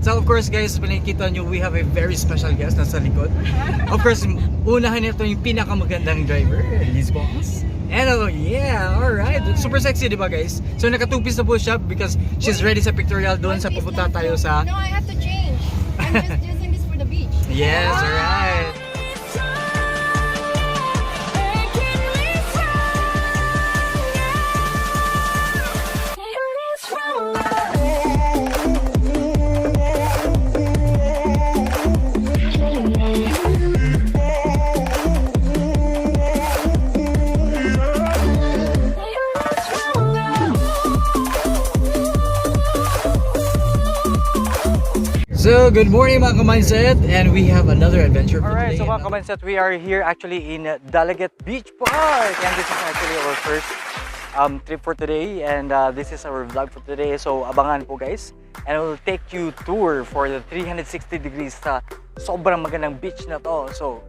So of course guys, pinakita nyo, we have a very special guest nasa likod. Of course, unahan nito yung pinakamagandang driver, his boss. And yeah, alright. Super sexy, di ba guys? So naka-two-piece na po siya because she's ready sa pictorial doon sa pupunta tayo sa... No, I have to change. I'm just using this for the beach. Yes, alright. So, good morning mga ka-mindset, and we have another adventure for today. Alright, so mga ka-mindset, we are here actually in Dalaguete Beach Park, and this is actually our first trip for today, and this is our vlog for today. So, abangan po guys, and we'll take you tour for the 360 degrees sa sobrang magandang beach na to. So,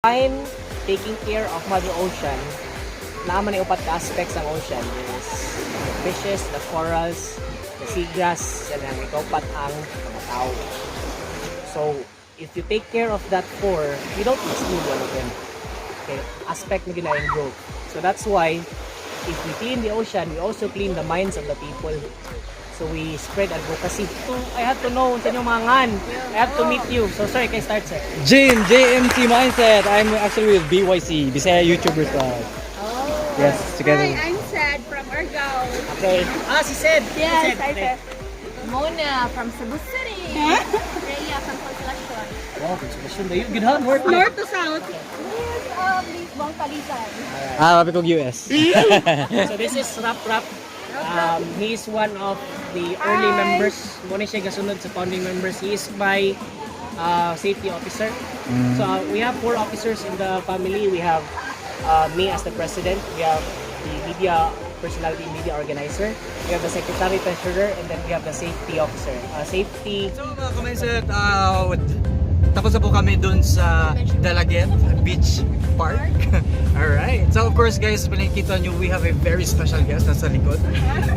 I'm taking care of Mother Ocean. Naaman ay upat ka aspects ng ocean. There's the fishes, the corals, the seagrass, and then ikaw pat ang mga tao. So, if you take care of that four, you don't exclude one of them. Okay, aspect na gina yung growth. So that's why, if we clean the ocean, we also clean the minds of the people. So we spread advocacy. So I have to know sa inyong mga ngan. I have to meet you. So sorry, can I start, sir? JmT mindset. I'm actually with BYC, Bisaya Youtubers Club. Oh. Yes, together. Hi, I'm Sad from Argao. Okay. Si Sed. Yes, Sed. I said. Mona from Cebu City. Rhea from Constellation. Wow, consolation na yun. Good north. North to south. Yes, Lisbon, Talisan. Sabi kong US. So this is Rap. He's one of the early members. Muna siya kasunod sa founding members. He is my safety officer. So we have 4 officers in the family. We have me as the president. We have the media personality media organizer. We have the secretary treasurer, and then we have the safety officer. Safety. So mga ka-mindset, tapos na po kami dun sa Dalaguete Beach Park. Alright. So of course guys, nakikita nyo, we have a very special guest nasa likod.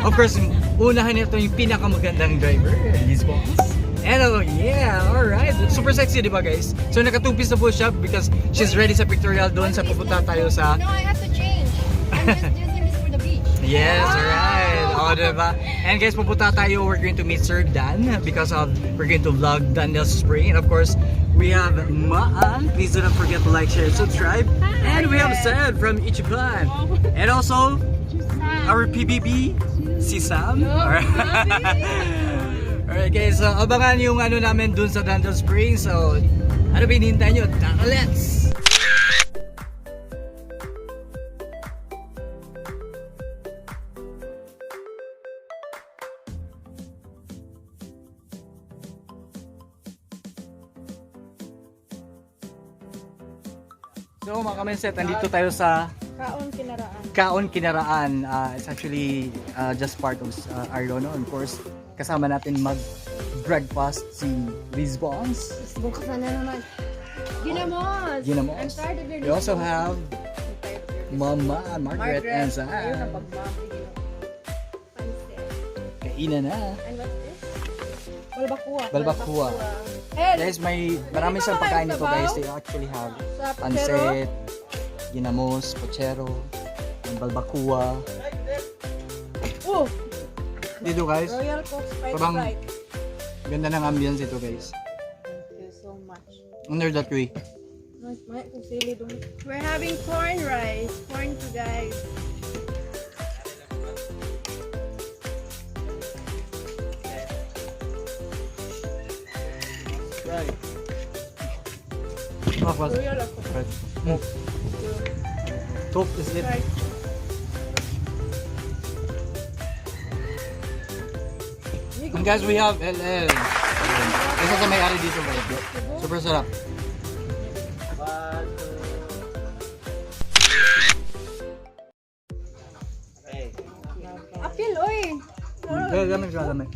Of course, unahan nito yung pinakamagandang driver, his boss. And yeah, alright. Super sexy, di ba guys? So nakatupis na po siya because she's ready sa pictorial doon sa pupunta tayo sa... No, I have to change. I'm just using this for the beach. Yes, alright. O, diba? And guys, pupunta tayo. We're going to meet Sir Dan because of we're going to vlog Dandel Spring. And of course, we have Maan. Please do not forget to like, share, and subscribe. And we have Sed from Ichiban. And also, our PBB, si Sam. Alright guys, so abangan yung ano namin dun sa Dandel Spring. So, ano ba hinihintay nyo? Tara, let's! So mga ka-mindset, nandito tayo sa Kaon Kinaraan. Kaon Kinaraan. It's actually just part of araw, no? Of course, kasama natin mag-breakfast si Liz Bongs. Bukas na naman. Ginamos! Ginamos. I'm tired of your We also disco. have Mama, Margaret, and Sam. Ayun ang pagmamahal. Pansit. Kainan na. And what's this? Balbacoa. Balbacoa. Guys, marami siyang pagkain dito guys. They actually have pansit, ginamos, pochero, and balbacoa. Oh! Dito guys, Royal Coke Sprite parang Sprite. ganda ng ambience ito guys. Thank you so much. Under that tree. We're having corn rice. Corn to guys. Right. Oh, was Royal Coke. Coke is it? Right. And guys, we have LL. Isa sa may-ari dito guys. Super sarap. Apil, oy! Gamit siya, gamit.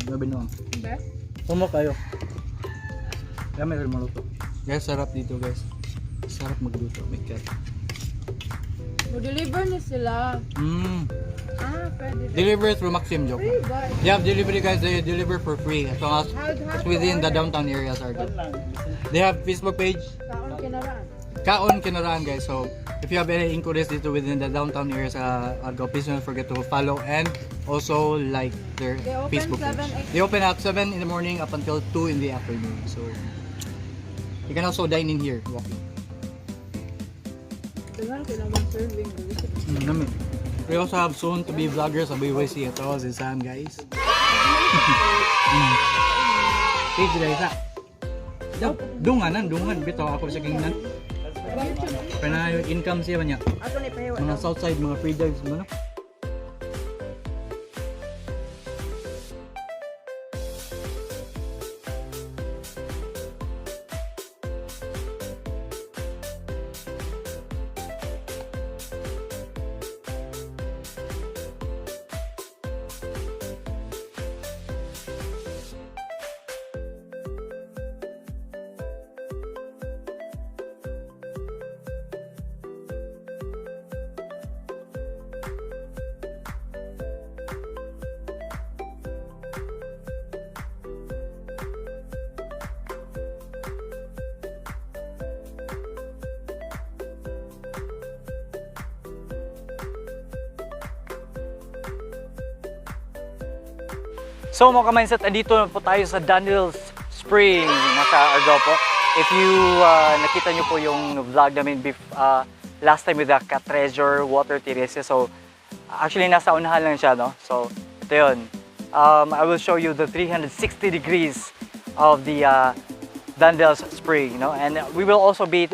Gabi noon. Ba? Pumo kayo. Gamit rin maluto. Guys, sarap dito guys. Sarap magluto. May cat. Mo-deliver na sila. Pwede. Deliver through Maxim, joke. Free ba? They have delivery guys, they deliver for free as long as it's within the downtown areas are good. They have Facebook page, Kaon Kinaraan. Kaon Kinaraan guys. So if you have any inquiries dito within the downtown areas Argo, please don't forget to follow and also like their They open Facebook 7, page. 8. They open at 7 in the morning up until 2 in the afternoon. So you can also dine in here walking. Dagan kailangan serving. Nami. We also have soon to be vloggers sa BYC. Ito si Sam guys. Page guys ha. Dungan bitaw ako sa kingnan. Kana yung income siya niya. Ato ni pahiwa. Mga Southside, mga freedivers mo no. So mga ka-mindset, andito na po tayo sa Dandel Spring, nasa Argao po. If you nakita nyo po yung vlog namin last time with the Treasure Water Terrace. So actually nasa unahan lang siya, no? So ito yun. I will show you the 360 degrees of the Dandel Spring, no? And we will also be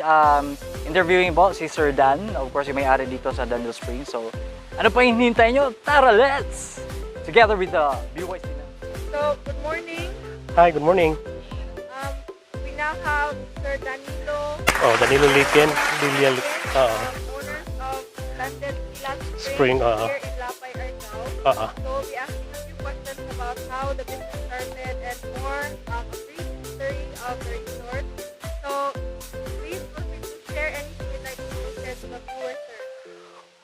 interviewing po si Sir Dan, of course yung may-ari dito sa Dandel Spring. So ano pa hinihintay nyo? Tara, let's! Together with the BYC. So, good morning. Hi, good morning. We now have Sir Danilo. Oh, Danilo Liken. Owners of Dandel Kilat Spring, here in Lapay, Argao. Uh-uh. So we'll be asking a few questions about how the business started and more a brief history of the resort. So please feel free to share anything you'd like to share to the viewers, sir.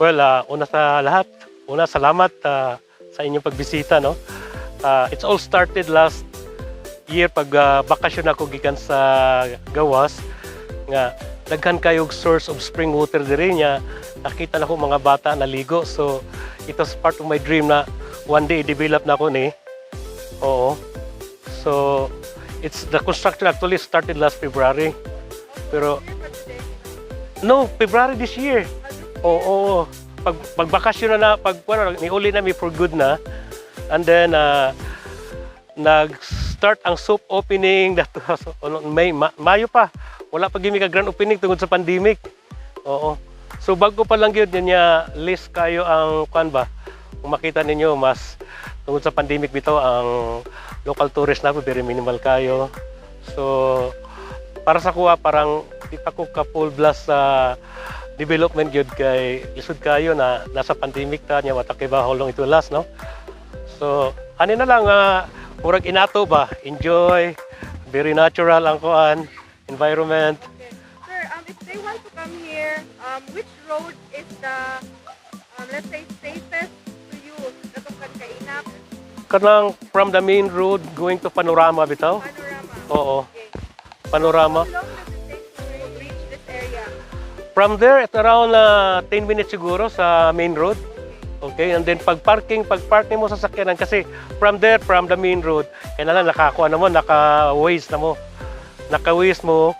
Well, una sa lahat, salamat sa inyong pagbisita, no? It's all started last year pag bakasyon ako gikan sa gawas nga daghan kayog source of spring water diri nya nakita na ko mga bata naligo, so it was part of my dream na one day i-develop na ko ni. Oo. So it's the construction actually started last February, pero no, February this year. Oo. Pagbakasyon na niuli na mi for good na, and then nag-start ang soap opening Mayo pa. Wala pa gimi ka grand opening tungod sa pandemic. Oo. So bago pa lang gyud niya list kayo ang ba? Kung makita ninyo mas tungod sa pandemic bitaw ang local tourist na very minimal kayo. So para sa kuha parang di pa ko ka full blast sa development gyud kay lisod kayo na nasa pandemic ta nya watak ba how long it will last, no? So ani na lang murag inato ba, enjoy, very natural ang kuan, environment. Okay. Sir, if they want to come here, which road is the, let's say, safest to use? Katong kainap? Kanang from the main road going to Panorama bitaw? Panorama? Oo. Okay. Panorama. How long does it take to reach this area? From there, it's around 10 minutes siguro sa main road. Okay, and then pag park mo sa sakyanan kasi from the main road, kaya na lang nakakuha na mo, naka-waze mo,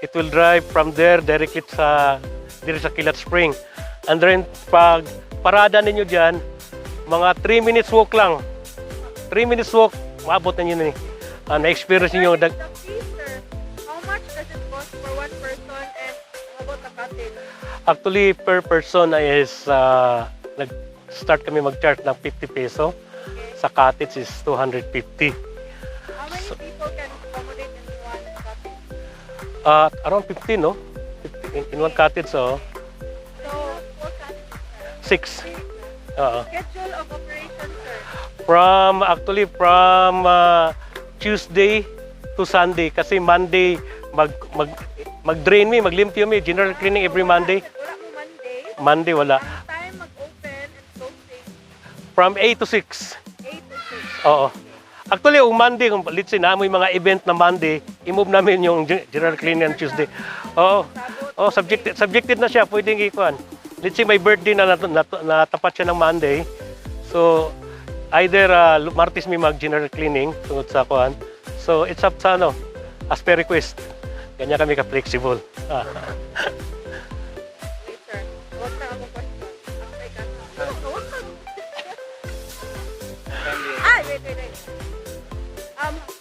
it will drive from there directly sa Kilat Spring. And then pag parada ninyo diyan, mga 3 minutes walk lang. 3 minutes walk, maabot na niyo na-experience niyo The fee, sir, how much does it cost for one person and how about the cottage? Actually, per person is nag-start kami mag-charge ng 50 peso. Okay. Sa cottage is 250. How many people can accommodate in one cottage? Around 15, no? 15 in one cottage, so So, 4 cottages, sir. 6. Oo. Schedule of operation, sir. From Tuesday to Sunday kasi Monday mag-drain maglimpyo general cleaning every Monday. Wala mo Monday. Monday wala. Ang time mag-open and closing, From 8 to 6. 8 to 6. Oo. Actually, yung Monday, kung let's say na may mga event na Monday, i-move namin yung general cleaning on Tuesday. Oo. Oh, subjected na siya, pwedeng ikuan. Let's say may birthday na natapat siya ng Monday. So either Martes may mag-general cleaning tungod sa kuan. So it's up sa as per request. Ganyan kami ka-flexible. Wait, sir. What's na ako question? Okay, ka. Wait.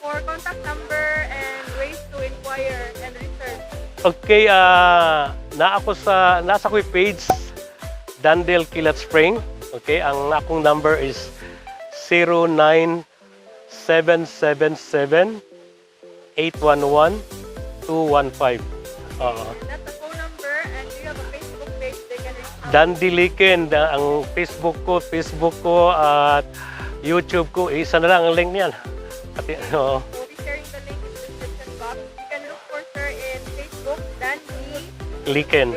For contact number and ways to inquire and research. Okay, nasa ko page Dandel Kilat Spring. Okay, ang akong number is 09777 811 215. That's the phone number, and do you have a Facebook page they can reach out? Dandiliken ang Facebook ko at YouTube ko, isa na lang ang link niyan. We'll be sharing the link in the description box. You can look for sir in Facebook, Liken.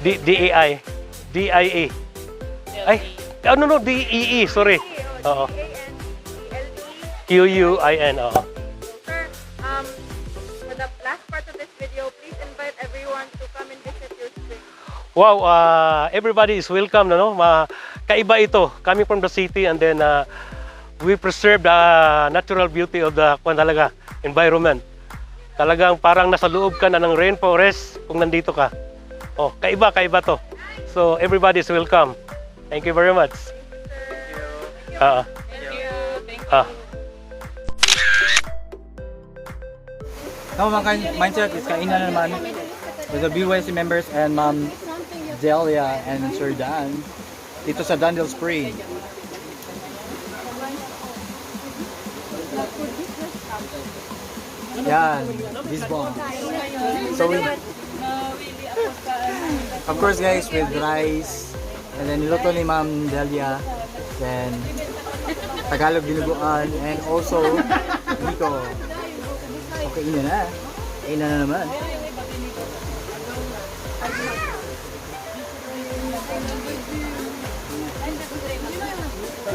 D-A-N-D-E-E. DAI. Ay, no, DEE, sorry. Oo. D-A-N-D-E-L-E. QUIN, oo. Sir, for the last part of this video, please invite everyone to come and visit your spring. Wow, everybody is welcome, no? Kaiba ito, coming from the city, and then we preserve the natural beauty of the environment. Talagang parang nasa loob ka na ng rainforest kung nandito ka. Oh, kaiba to. So everybody is welcome. Thank you very much. Thank you. Now mga mindset is kainan naman with the BYC members and Ma'am Delia and Sir Dan dito sa Dandel Spring. Yan, this bomb. So Of course guys, with rice. And then niluto ni Ma'am Delia. Then Tagalog dinuguan. And also, dito. Okay, ina na. Ina na naman.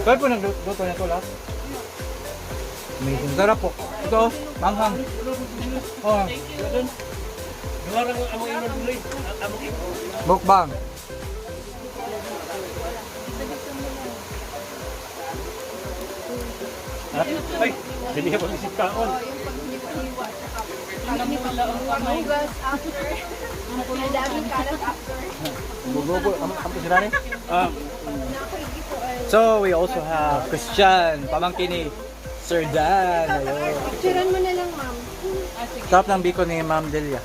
Kaya po nagluto na ito last. Amazing. Sarap po. Ito, manghang. Oh. Mukbang. Ay, hindi ka pag-isip kaon. Hugas after. Daming kalat after. Bugo, kampus sila rin? So, we also have Christian, pamangkin ni Sir Dan. Ayun. Picturean mo na lang, ma'am. Sarap ng biko ni Ma'am Delia.